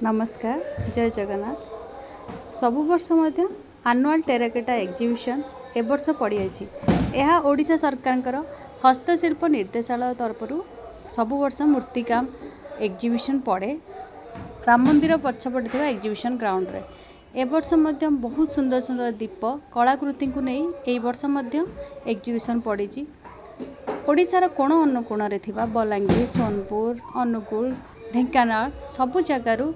नमस्कार जय जगन्नाथ सबु वर्ष आनुआल टेराकोटा एग्जीबिशन ए वर्ष पड़ी यह ओडिशा सरकार हस्तशिल्प निर्देशालय तरफ सबु वर्ष मूर्तिकाम एग्जीबिशन पड़े राम मंदिर पछपटे एग्जीबिशन ग्राउंड रे ए वर्ष बहुत सुंदर सुंदर दीप कलाकृति को नहीं ए वर्ष एग्जीबिशन पड़ी ओडिशार कोण अनुकोण रे थिबा बलांगीर सोनपुर अनुगुल ढेंकानाल सबु जगार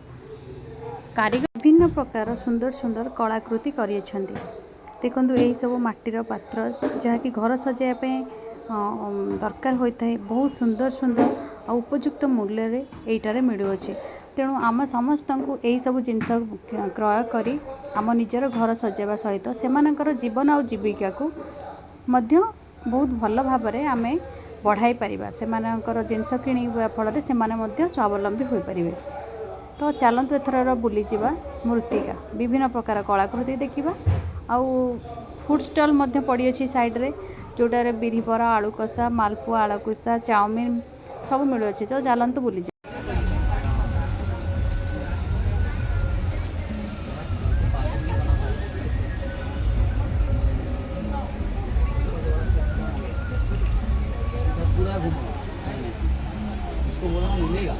कारीगर विभिन्न प्रकार सुंदर सुंदर कलाकृति करियछंती देखंतु एही सब माटीर पात्र जहाँकि घर सजाइबा दरकार होता है बहुत सुंदर सुंदर और उपयुक्त मूल्य रे एइटारे मिलुअछि तेणु आम समस्त को यही सब जिनस क्रय करी आम निजर घर सजाइबा सहित सेमानकर जीवन और जीविका को मध्य बहुत भल भाव में आम बढ़ाई पारिबा सेमानकर जिनस किणवा फल से स्वावलंबी हो पारिबे। तो चलतु एथर बुली जावा मूर्तिका विभिन्न प्रकार कलाकृति देखा आउ फूड स्टॉल पड़ी अच्छी साइड रे जोटार बिरी बरा आलू कषा मालपुआ आलू कषा चाउमिन सब मिलूँ। तो चलतु बुली पूरा घुमा इसको बोला मिलेगा।